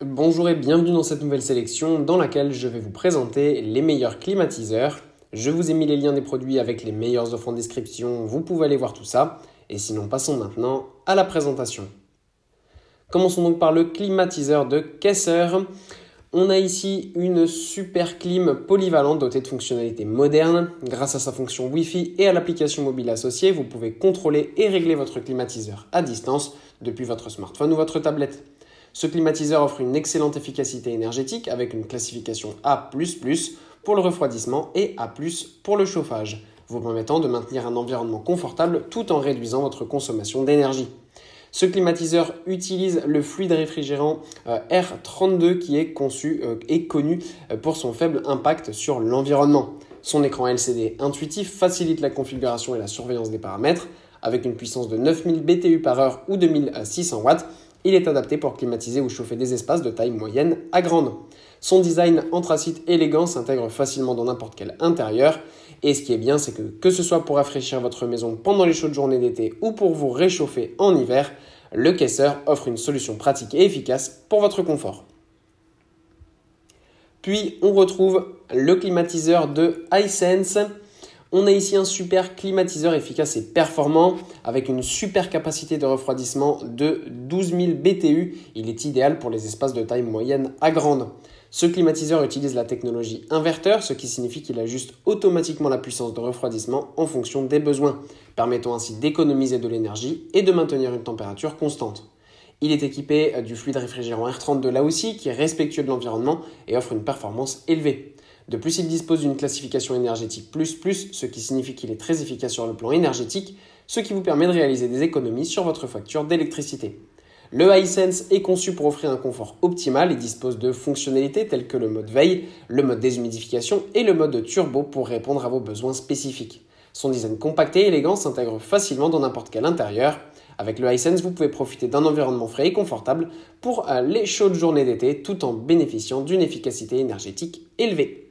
Bonjour et bienvenue dans cette nouvelle sélection dans laquelle je vais vous présenter les meilleurs climatiseurs. Je vous ai mis les liens des produits avec les meilleures offres en description, vous pouvez aller voir tout ça. Et sinon, passons maintenant à la présentation. Commençons donc par le climatiseur de Kaeser. On a ici une super clim polyvalente dotée de fonctionnalités modernes. Grâce à sa fonction Wi-Fi et à l'application mobile associée, vous pouvez contrôler et régler votre climatiseur à distance depuis votre smartphone ou votre tablette. Ce climatiseur offre une excellente efficacité énergétique avec une classification A++ pour le refroidissement et A+, pour le chauffage, vous permettant de maintenir un environnement confortable tout en réduisant votre consommation d'énergie. Ce climatiseur utilise le fluide réfrigérant R32 qui est conçu et connu pour son faible impact sur l'environnement. Son écran LCD intuitif facilite la configuration et la surveillance des paramètres. Avec une puissance de 9000 BTU par heure ou 2600 watts, il est adapté pour climatiser ou chauffer des espaces de taille moyenne à grande. Son design anthracite élégant s'intègre facilement dans n'importe quel intérieur. Et ce qui est bien, c'est que ce soit pour rafraîchir votre maison pendant les chaudes journées d'été ou pour vous réchauffer en hiver, le Kaeser offre une solution pratique et efficace pour votre confort. Puis on retrouve le climatiseur de Hisense. On a ici un super climatiseur efficace et performant avec une super capacité de refroidissement de 12 000 BTU. Il est idéal pour les espaces de taille moyenne à grande. Ce climatiseur utilise la technologie inverteur, ce qui signifie qu'il ajuste automatiquement la puissance de refroidissement en fonction des besoins, permettant ainsi d'économiser de l'énergie et de maintenir une température constante. Il est équipé du fluide réfrigérant R32 là aussi, qui est respectueux de l'environnement et offre une performance élevée. De plus, il dispose d'une classification énergétique ++, ce qui signifie qu'il est très efficace sur le plan énergétique, ce qui vous permet de réaliser des économies sur votre facture d'électricité. Le Hisense est conçu pour offrir un confort optimal et dispose de fonctionnalités telles que le mode veille, le mode déshumidification et le mode turbo pour répondre à vos besoins spécifiques. Son design compact et élégant s'intègre facilement dans n'importe quel intérieur. Avec le Hisense, vous pouvez profiter d'un environnement frais et confortable pour les chaudes journées d'été tout en bénéficiant d'une efficacité énergétique élevée.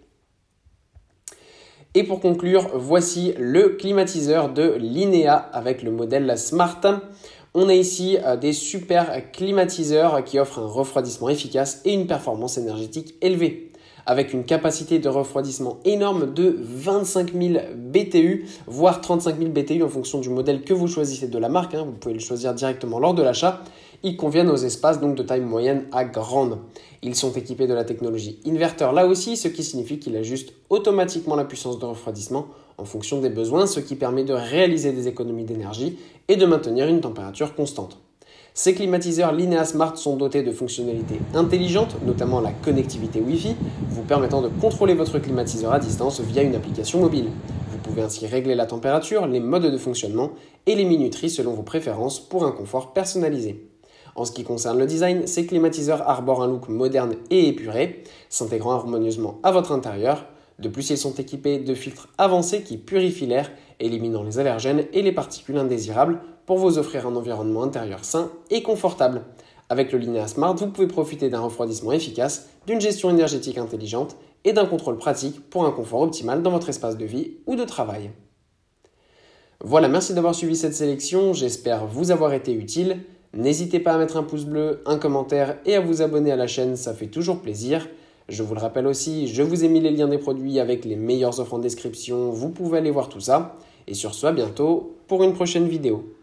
Et pour conclure, voici le climatiseur de Linea avec le modèle Smart. On a ici des super climatiseurs qui offrent un refroidissement efficace et une performance énergétique élevée. Avec une capacité de refroidissement énorme de 25 000 BTU, voire 35 000 BTU en fonction du modèle que vous choisissez de la marque. Vous pouvez le choisir directement lors de l'achat. Ils conviennent aux espaces donc de taille moyenne à grande. Ils sont équipés de la technologie inverteur là aussi, ce qui signifie qu'il ajuste automatiquement la puissance de refroidissement en fonction des besoins, ce qui permet de réaliser des économies d'énergie et de maintenir une température constante. Ces climatiseurs Linea Smart sont dotés de fonctionnalités intelligentes, notamment la connectivité Wi-Fi, vous permettant de contrôler votre climatiseur à distance via une application mobile. Vous pouvez ainsi régler la température, les modes de fonctionnement et les minuteries selon vos préférences pour un confort personnalisé. En ce qui concerne le design, ces climatiseurs arborent un look moderne et épuré, s'intégrant harmonieusement à votre intérieur. De plus, ils sont équipés de filtres avancés qui purifient l'air, éliminant les allergènes et les particules indésirables pour vous offrir un environnement intérieur sain et confortable. Avec le Linea Smart, vous pouvez profiter d'un refroidissement efficace, d'une gestion énergétique intelligente et d'un contrôle pratique pour un confort optimal dans votre espace de vie ou de travail. Voilà, merci d'avoir suivi cette sélection, j'espère vous avoir été utile. N'hésitez pas à mettre un pouce bleu, un commentaire et à vous abonner à la chaîne, ça fait toujours plaisir. Je vous le rappelle aussi, je vous ai mis les liens des produits avec les meilleures offres en description, vous pouvez aller voir tout ça. Et sur ce, à bientôt pour une prochaine vidéo.